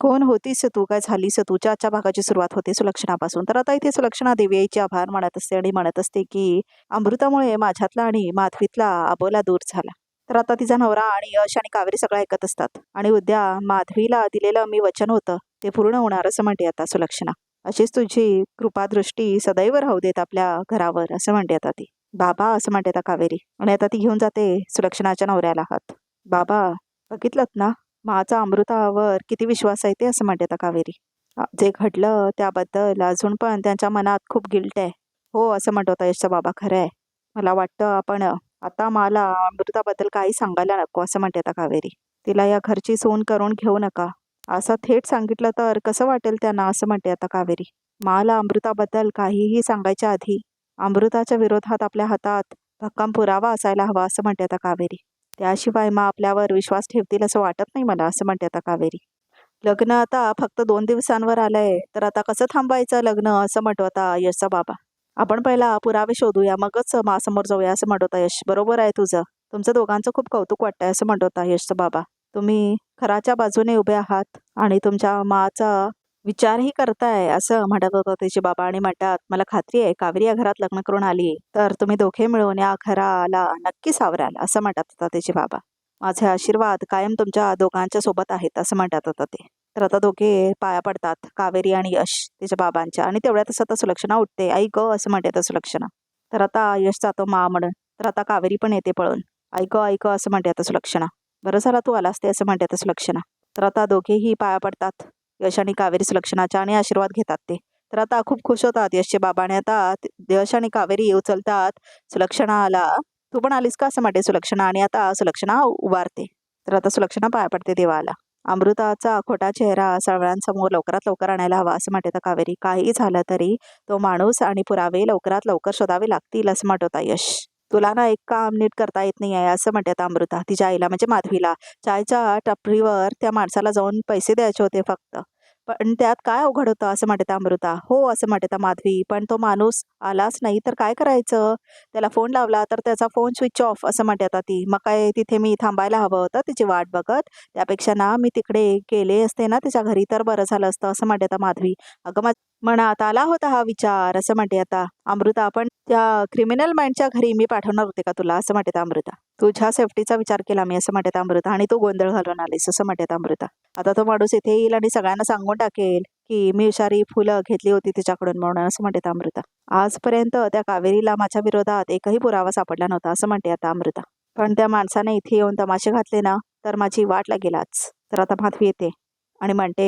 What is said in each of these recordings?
कोण होतीस तू, काय झालीस तूच्या आजच्या भागाची सुरुवात होते सुलक्षणापासून. तर आता इथे सुलक्षणा देवी आईचे आभार मानत असते आणि म्हणत असते की अमृतामुळे माझ्यातला आणि माधवीतला अबोला दूर झाला. तर आता तिचा नवरा आणि यश आणि कावेरी सगळं ऐकत असतात आणि उद्या माधवीला दिलेलं मी वचन होतं ते पूर्ण होणार असं म्हणते आता सुलक्षणा. अशीच तुझी कृपादृष्टी सदैव राहू देत आपल्या घरावर असं म्हणते आता ती. बाबा असं म्हणते आता कावेरी आणि आता ती घेऊन जाते सुलक्षणाच्या नवऱ्याला हात. बाबा बघितलं ना, माझा अमृतावर किती विश्वास आहे ते असं म्हणते आता कावेरी. जे घडलं त्याबद्दल अजून पण त्यांच्या मनात खूप गिल्ट आहे. हो असं म्हणतो होता यशचा बाबा. खरं आहे, मला वाटतं आपण आता मला अमृताबद्दल काही सांगायला नको असं म्हणते आता कावेरी. तिला या घरची सून करून घेऊ नका असं थेट सांगितलं तर कसं वाटेल त्यांना असं म्हणते आता कावेरी. मला अमृताबद्दल काहीही सांगायच्या आधी अमृताच्या विरोधात आपल्या हातात भक्कम पुरावा असायला हवा असं म्हणते आता कावेरी. त्याशिवाय मग आपल्यावर विश्वास ठेवतील असं वाटत नाही मला असं म्हणते आता कावेरी. लग्न आता फक्त 2 दिवसांवर आलंय तर आता कसं थांबायचं लग्न असं म्हणतो आता यशचा बाबा. आपण पहिला पुरावे शोधूया मगच समोर जाऊया असं म्हणत होता यश. बरोबर आहे तुझं, तुमचं दोघांचं खूप कौतुक वाटतंय असं म्हणत होता यशचा बाबा. तुम्ही खराच्या बाजूने उभे आहात आणि तुमच्या माचा विचारही करताय असं म्हणत होता त्याचे बाबा आणि म्हणतात मला खात्री आहे कावेरी या घरात लग्न करून आली तर तुम्ही दोघे मिळून या घराला नक्की सावराल असं म्हणतात होता त्याचे बाबा. माझे आशीर्वाद कायम तुमच्या दोघांच्या सोबत आहेत असं म्हणतात होता ते. तर आता दोघे पाया पडतात कावेरी आणि यश तिच्या बाबांच्या आणि तेवढ्यातच आता सुलक्षणा उठते. आई ग असं म्हणते आता सुलक्षणा. तर आता यश जातो मा म्हणून. तर आता कावेरी पण येते पळून. ऐक ऐक असं म्हणते आता सुलक्षणा. बरं झाला तू आलास ते असं म्हणते आता सुलक्षणा. तर आता दोघेही पाया पडतात यश आणि कावेरी सुलक्षणाच्या आणि आशीर्वाद घेतात ते. तर आता खूप खुश होतात यशचे बाबा आणि आता यश आणि कावेरी उचलतात सुलक्षणाला. तू पण आलीस का असं म्हणते सुलक्षणा आणि आता सुलक्षणा उभारते. तर आता सुलक्षणा पाया पडते देवाला. अमृताचा खोटा चेहरा सगळ्यांसमोर लवकरात लवकर आणायला हवा असं म्हणते कावेरी. काही झालं तरी तो माणूस आणि पुरावे लवकरात लवकर शोधावे लागतील असं म्हणत होता यश. तुला ना एक काम नीट करता येत नाही आहे असं म्हणते अमृता तिच्या आईला म्हणजे माधवीला. चायच्या टपरीवर त्या माणसाला जाऊन पैसे द्यायचे होते फक्त, पण त्यात काय अवघड होतं असं म्हणते अमृता. हो असं म्हणते माधवी, पण तो माणूस आलाच नाही तर काय करायचं, त्याला फोन लावला तर त्याचा फोन स्विच ऑफ असं म्हणते आता ती. मग काय तिथे मी थांबायला हवं होतं तिची वाट बघत, त्यापेक्षा ना मी तिकडे गेले असते ना तिच्या घरी तर बरं झालं असतं असं म्हणते आता माधवी. अगं मनात आला होता हा विचार असं म्हणते आता अमृता. पण त्या क्रिमिनल माइंडच्या घरी मी पाठवणार होते का तुला असं म्हणते अमृता. तुझ्या सेफ्टीचा विचार केला मी असं म्हणते अमृता आणि तू गोंधळ घालून आलीस असं म्हणते अमृता. आता तो माणूस इथे येईल आणि सगळ्यांना सांगून टाकेल की मी विषारी फुलं घेतली होती तिच्याकडून म्हणून असं म्हणते अमृता. आजपर्यंत त्या कावेरीला माझ्या विरोधात एकही पुरावा सापडला नव्हता असं म्हणते आता अमृता. पण त्या माणसाने इथे येऊन तमाशे घातले ना तर माझी वाट लागेलच. तर आता माधवी येते आणि म्हणते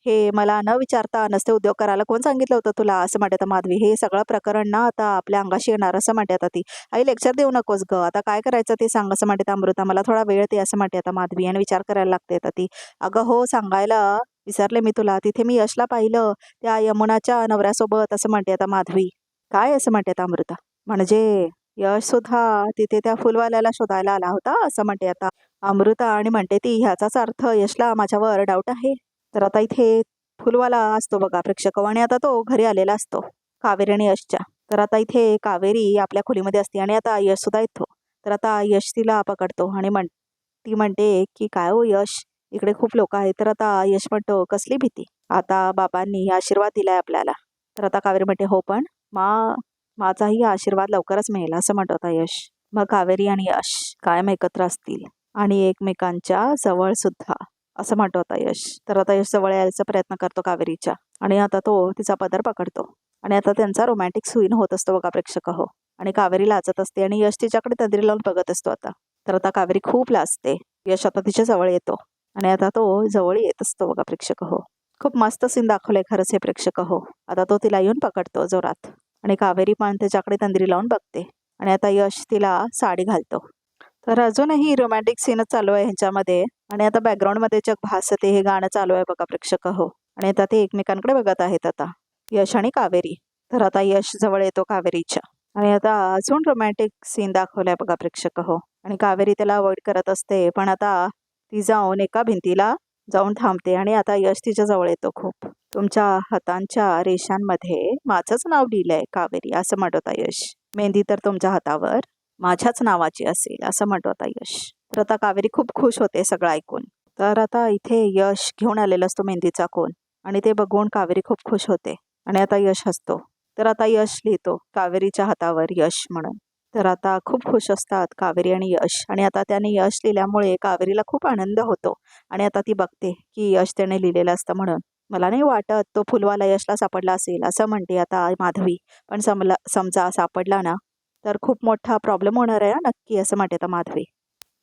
हे मला न विचारता नसते उद्योग करायला कोण सांगितलं होतं तुला असं म्हणते माधवी. हे सगळं प्रकरण ना आता आपल्या अंगाशी येणार असं म्हणते आता ती. आई लेक्चर देऊ नकोस ग, आता काय करायचं ते सांग असं म्हणते अमृता. मला थोडा वेळ दे असं म्हणते आता माधवी आणि विचार करायला लागते आता ती. अगं हो सांगायला विसरले मी तुला, तिथे मी यशला पाहिलं त्या यमुनाच्या नवऱ्यासोबत असं म्हणते आता माधवी. काय असं म्हणते आता अमृता. म्हणजे यश सुद्धा तिथे त्या फुलवाल्याला शोधायला आला होता असं म्हणते आता अमृता आणि म्हणते ती ह्याचाच अर्थ यशला माझ्यावर डाऊट आहे. तर आता इथे फुलवाला असतो बघा प्रेक्षक आणि आता तो घरी आलेला असतो कावेरी आणि यशच्या. तर आता इथे कावेरी आपल्या खोलीमध्ये असते आणि आता यश सुद्धा येतो. तर आता यश तिला पकडतो आणि ती म्हणते की काय हो यश, इकडे खूप लोक आहेत. तर आता यश म्हणतो कसली भीती, आता बाबांनी आशीर्वाद दिलाय आपल्याला. तर आता कावेरी म्हणते हो पण माझाही आशीर्वाद लवकरच मिळेल असं म्हणत होता यश. मग कावेरी आणि यश कायम एकत्र असतील आणि एकमेकांच्या जवळ सुद्धा असं म्हणत होता यश. तर आता यश जवळ यायचा प्रयत्न करतो कावेरीच्या आणि आता तो तिचा पदर पकडतो आणि आता त्यांचा रोमॅन्टिक सीन होत असतो बघा प्रेक्षक हो. आणि कावेरी लाजत असते आणि यश तिच्याकडे तंद्री लावून बघत असतो आता. तर आता कावेरी खूप लाजते. यश आता तिच्या जवळ येतो आणि आता तो जवळ येत असतो बघा प्रेक्षक हो. खूप मस्त सीन दाखवलंय खरंच हे प्रेक्षक हो. आता तो तिला येऊन पकडतो जोरात आणि कावेरी पण त्याच्याकडे तंद्री लावून बघते आणि आता यश तिला साडी घालतो. तर अजूनही रोमॅन्टिक सीनच चालू आहे ह्यांच्यामध्ये आणि आता बॅकग्राऊंडमध्ये जग भासते हे गाणं चालू आहे बघा प्रेक्षक हो. आणि आता ते एकमेकांकडे बघत आहेत आता यश आणि कावेरी. तर आता यश जवळ येतो कावेरीच्या आणि आता अजून रोमॅन्टिक सीन दाखवलाय बघा प्रेक्षक हो. आणि कावेरी त्याला अवॉइड करत असते पण आता ती जाऊन एका भिंतीला जाऊन थांबते आणि आता यश तिच्या जवळ येतो खूप. तुमच्या हातांच्या रेषांमध्ये माझंच नाव लिहिलंय कावेरी असं म्हणत होता यश. मेहंदी तर तुमच्या हातावर माझ्याच नावाची असेल असं म्हणत होता यश. तर आता कावेरी खूप खुश होते सगळं ऐकून. तर आता इथे यश घेऊन आलेला असतो मेहंदीचा कोन आणि ते बघून कावेरी खूप खुश होते आणि आता यश हसतो. तर आता यश लिहितो कावेरीच्या हातावर यश म्हणून. तर आता खूप खुश असतात कावेरी आणि यश आणि आता त्याने यश लिहिल्यामुळे कावेरीला खूप आनंद होतो आणि आता ती बघते की यश त्याने लिहिलेलं असतं म्हणून. मला नाही वाटत तो फुलवाला यशला सापडला असेल असं म्हणते आता माधवी. पण समजा सापडला ना तर खूप मोठा प्रॉब्लेम होणार आहे नक्की असं म्हणते आता माधवी.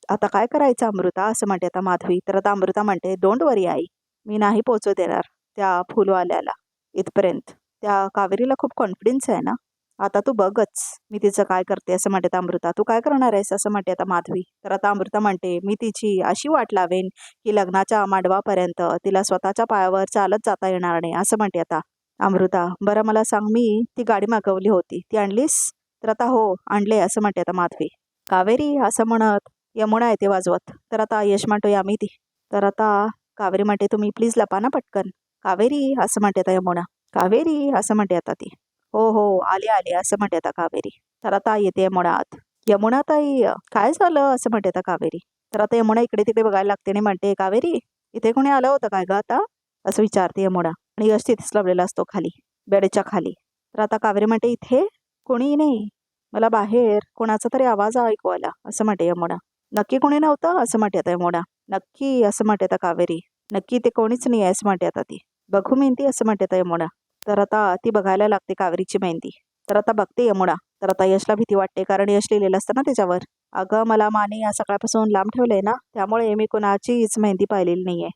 आता काय करायचं अमृता असं म्हणते आता माधवी. तर आता अमृता म्हणते डोंट वरी आई, मी नाही पोचू देणार त्या फुलवाल्याला इथपर्यंत. त्या कावेरीला खूप कॉन्फिडन्स आहे ना. आता तू बघच मी तिचं काय करते असं म्हणते आता अमृता. तू काय करणार आहेस असं म्हणते आता माधवी. तर आता अमृता म्हणते मी तिची अशी वाट लावेन की लग्नाच्या मांडवापर्यंत तिला स्वतःच्या पायावर चालत जाता येणार नाही असं म्हणते आता अमृता. बरं मला सांग, मी ती गाडी मागवली होती ती आणलीस? तर आता हो आणले असं म्हणते आता माधवी. कावेरी असं म्हणत यमुना येते वाजवत. तर आता यश म्हणतो यामी ती. तर आता कावेरी म्हणते तुम्ही प्लीज लपा ना पटकन. कावेरी असं म्हणते आता यमुना. कावेरी असं म्हणते आता ती. हो हो आले आले असं म्हणते आता कावेरी. तर आता येते यमुना आत. यमुना ताई काय झालं असं म्हणते आता कावेरी. तर आता यमुना इकडे तिकडे बघायला लागते आणि म्हणते कावेरी इथे कोणी आलं होतं काय ग आता असं विचारते यमुना. आणि यश तिथेच लावलेला असतो खाली बेडच्या खाली. तर आता कावेरी म्हणते इथे कोणी नाही, मला बाहेर कोणाचा तरी आवाज ऐकू आला असं म्हणते यमुना. नक्की कोणी नव्हतं असं म्हणते आता यमुना. नक्की असं म्हणते आता कावेरी. नक्की ते कोणीच नाही आहे असं म्हणते आता ती. बघू मेहंदी असं म्हणते आता यमुना. तर आता ती बघायला लागते कावेरीची मेहंदी. तर आता बघते यमुना. तर आता यशला भीती वाटते कारण यश लिहिलेलं असतं ना त्याच्यावर. अगं मला माने या सकाळपासून लांब ठेवलंय ना त्यामुळे मी कोणाचीच मेहंदी पाहिलेली नाहीये.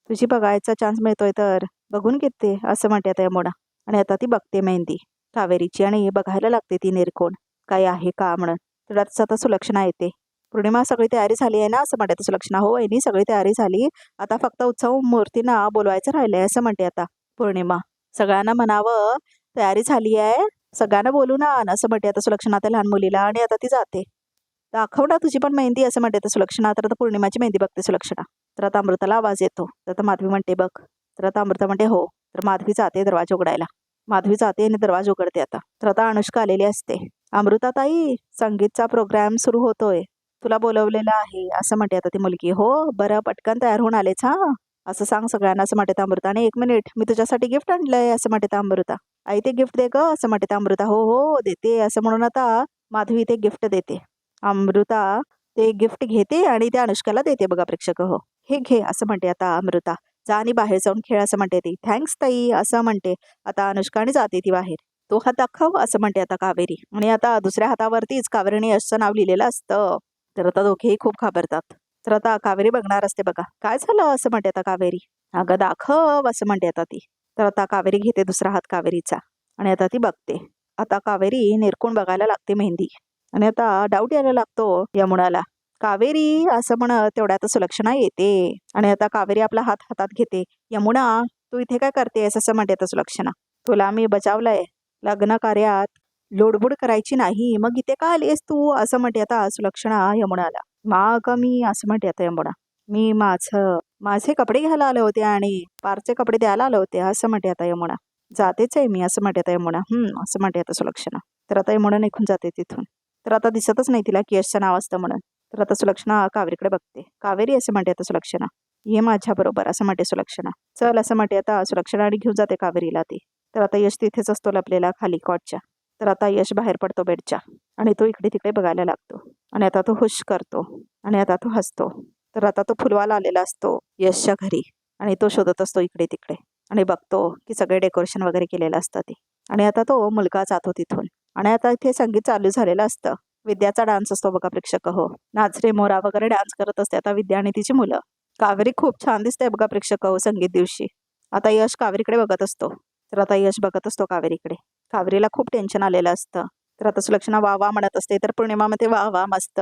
तुझी बघायचा चान्स मिळतोय तर बघून घेते असं म्हणते आता यमुना. आणि आता ती बघते मेहंदी कावेरीची आणि बघायला लागते ती निरखून काय आहे का म्हणून. तेवढ्यातच आता सुलक्षणा येते. पौर्णिमा सगळी तयारी झाली आहे ना असं म्हणते सुलक्षणा. हो वहिनी सगळी तयारी झाली, आता फक्त उत्सव मूर्तींना बोलवायचं राहिलंय असं म्हणते आता पौर्णिमा. सगळ्यांना म्हणावं तयारी झाली आहे, सगळ्यांना बोलू ना असं म्हणते आता सुलक्षणा त्या लहान मुलीला. आणि आता ती जाते. दाखव ना तुझी पण मेहंदी असं म्हणते आता सुलक्षणा. तर आता पौर्णिमाची मेहंदी बघते सुलक्षणा. तर आता अमृताला आवाज येतो. तर आता माधवी म्हणते बघ. तर आता अमृता म्हणते हो. तर माधवी जाते दरवाजा उघडायला. माधवी जाते आणि दरवाजा उघडते आता. तर आता अनुष्का आलेली असते. अमृता ताई संगीतचा प्रोग्राम सुरू होतोय, तुला बोलवलेलं आहे असं म्हणते आता ती मुलगी. हो बरं पटकन तयार होऊन आलेच हा असं सांग सगळ्यांना असं म्हणते अमृता. आणि 1 मिनिट मी तुझ्यासाठी गिफ्ट आणलंय असं म्हणते अमृता. आई ते गिफ्ट दे ग असं म्हणते अमृता. हो हो देते असं म्हणून आता माधवी ते गिफ्ट देते. अमृता ते गिफ्ट घेते आणि त्या अनुष्काला देते बघा प्रेक्षक. हो हे घे असं म्हणते आता अमृता. जा आणि बाहेर जाऊन खेळ असं म्हणते ती. थँक्स ताई असं म्हणते आता अनुष्का आणि जाते ती बाहेर. तो हात दाखव असं म्हणते आता कावेरी. आणि आता दुसऱ्या हातावरतीच कावेरीने यशचं नाव लिहिलेलं असतं. तर आता दोघेही खूप घाबरतात. तर आता कावेरी बघणार असते बघा काय झालं असं म्हणते आता कावेरी. अगं दाखव असं म्हणते आता ती. तर आता कावेरी घेते दुसरा हात कावेरीचा आणि आता ती बघते. आता कावेरी निरखून बघायला लागते मेहंदी. आणि आता डाऊट यायला लागतो यमुनाला. कावेरी असं म्हणत तेवढ्यात सुलक्षणा येते. आणि आता कावेरी आपला हात हातात घेते. यमुना तू इथे काय करतेस असं म्हणते आता सुलक्षणा. तुला मी बचावलंय, लग्न कार्यात लोडबुड करायची नाही, मग इथे का आलीस तू असं म्हणते आता सुलक्षणा यमुनाला. माग मी असं म्हणते आता यमुना. मी माझे कपडे घ्यायला आले होते आणि पारचे कपडे द्यायला आले होते असं म्हणते आता यमुना. जातेच आहे मी असं म्हणते आता यमुना. असं म्हणते आता सुलक्षणा. तर आता यमुना निघून जाते तिथून. तर आता दिसतच नाही तिला की यशचं नाव असतं म्हणून. तर आता सुलक्षणा कावेरीकडे बघते. कावेरी असं म्हणते आता सुलक्षणा. ये माझ्या बरोबर असं म्हणते सुलक्षणा. चल असं म्हणते आता सुलक्षणा आणि घेऊन जाते कावेरीला ती. तर आता यश तिथेच असतो लपलेला खाली कॉटच्या. तर आता यश बाहेर पडतो बेडच्या आणि तो इकडे तिकडे बघायला लागतो. आणि आता तो हुश करतो आणि आता तो हसतो. तर आता तो फुलवाला आलेला असतो यशच्या घरी आणि तो शोधत असतो इकडे तिकडे आणि बघतो की सगळे डेकोरेशन वगैरे केलेलं असतं ते. आणि आता तो मुलगा जातो तिथून. आणि आता इथे संगीत चालू झालेलं असतं. विद्याचा डान्स असतो बघा प्रेक्षक. हो नाच रे मोरा वगैरे डान्स करत असते आता विद्या आणि तिची मुलं. कावेरी खूप छान दिसते बघा प्रेक्षक. हो संगीत दिवशी. आता यश कावेरीकडे बघत असतो. तर आता यश बघत असतो कावेरीकडे. कावेरीला खूप टेन्शन आलेलं असतं. तर आता सुलक्षणा वा वा म्हणत असते. तर पौर्णिमा मध्ये वा वा मस्त,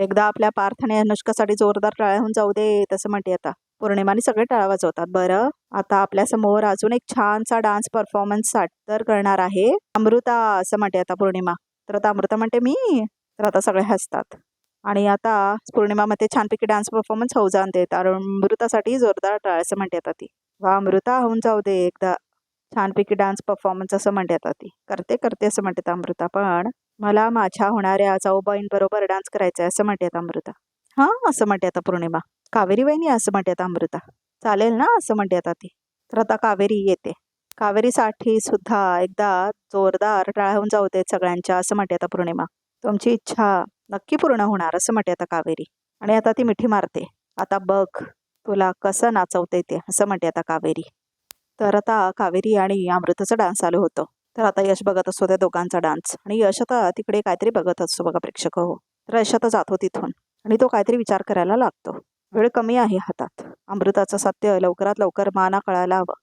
एकदा आपल्या पार्थ आणि अनुष्कासाठी जोरदार टाळ्या होऊन जाऊ दे तसं म्हणते आता पौर्णिमाने. सगळे टाळ्या वाजवतात. बरं आता आपल्या समोर अजून एक छानसा डान्स परफॉर्मन्स सादर करणार आहे अमृता असं म्हणते आता पौर्णिमा. तर आता अमृता म्हणते मी. तर आता सगळे हसतात. आणि आता पौर्णिमामध्ये छानपैकी डान्स परफॉर्मन्स होऊ जाऊन देत अमृतासाठी जोरदार टाळ्या असं म्हणते आता ती. वा अमृता होऊन जाऊ दे एकदा छानपैकी डान्स परफॉर्मन्स असं म्हणते आता ती. करते करते असं म्हणते अमृता. पण मला माझ्या होणाऱ्या जाऊबाईंबरोबर डान्स करायचा आहे असं म्हणते आता अमृता. हां असं म्हणते आता पौर्णिमा. कावेरी वहिनी असं म्हणते आता अमृता. चालेल ना असं म्हणते आता ती. तर आता कावेरी येते. कावेरीसाठी सुद्धा एकदा जोरदार टाळ्या होऊन जाऊ देत सगळ्यांच्या असं म्हणते आता पूर्णिमा. तुमची इच्छा नक्की पूर्ण होणार असं म्हणते आता कावेरी. आणि आता ती मिठी मारते. आता बघ तुला कसं नाचवते ते असं म्हणते आता कावेरी. तर आता कावेरी आणि अमृताचा डान्स चालू होतो. तर आता यश बघत असतो त्या दोघांचा डान्स आणि यश आता तिकडे काहीतरी बघत असतो बघा प्रेक्षक हो. तर यश आता जातो तिथून आणि तो काहीतरी विचार करायला लागतो. वेळ कमी आहे हातात. अमृताचं सत्य लवकरात लवकर माना कळायला हवं.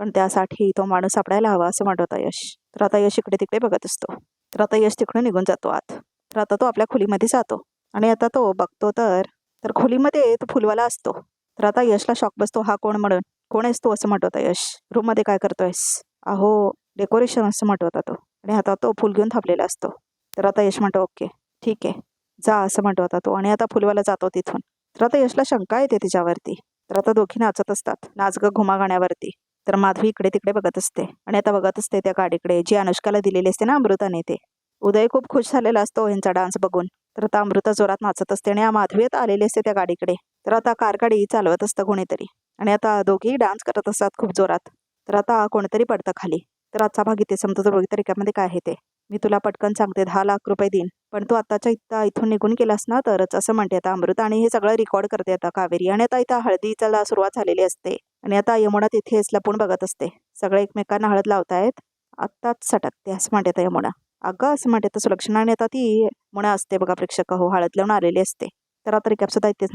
पण त्यासाठी तो माणूस सापडायला हवा असं म्हणत होता यश. तर आता यश इकडे तिकडे बघत असतो. तर आता यश तिकडून निघून जातो आत. तर आता तो आपल्या खोलीमध्ये जातो आणि आता तो बघतो तर खोलीमध्ये तो फुलवाला असतो. तर आता यशला शॉक बसतो हा कोण म्हणून. कोण आहेस तू असं म्हणत होता यश. रूममध्ये काय करतोयस. अहो डेकोरेशन असं म्हणत होता तो. आणि आता तो फुल घेऊन थांबलेला असतो. तर आता यश म्हणतो ओके ठीक आहे जा असं म्हणतो होता तो. आणि आता फुलवाला जातो तिथून. तर आता यशला शंका येते तिच्यावरती. तर आता दोघी नाचत असतात नाच ग घुमा गाण्यावरती. तर माधवी इकडे तिकडे बघत असते आणि आता बघत असते त्या गाडीकडे जी अनुष्काला दिलेली असते ना अमृताने ते. उदय खूप खुश झालेला असतो यांचा डान्स बघून. तर आता अमृता जोरात नाचत असते आणि माधवी आता आलेली असते त्या गाडीकडे. तर आता कार गाडी चालवत असतं कोणीतरी आणि आता दोघेही डान्स करत असतात खूप जोरात. तर आता कोणतरी पडतं खाली. तर आजचा भाग इथे समजा बघितलं रिकामध्ये काय आहे ते. मी तुला पटकन सांगते 10 लाख रुपये देईन पण तू आत्ताच्या इथं इथून निघून गेलास ना तरच असं म्हणते आता अमृता. आणि हे सगळं रेकॉर्ड करते आता कावेरी. आणि आता इथं हळदीला सुरुवात झालेली असते आणि आता यमुना तिथेच लपून बघत असते. सगळे एकमेकांना हळद लावतायत. आत्ताच सटकते असं म्हणते आता यमुना. अगं असं म्हणते तर सुलक्षणाने आता ती मुळा असते बघा प्रेक्षक हो हळद लावून आलेली असते. तर आता रिकॅप सुद्धा इथे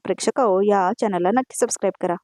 प्रेक्षक हो या चॅनलला नक्की सबस्क्राईब करा.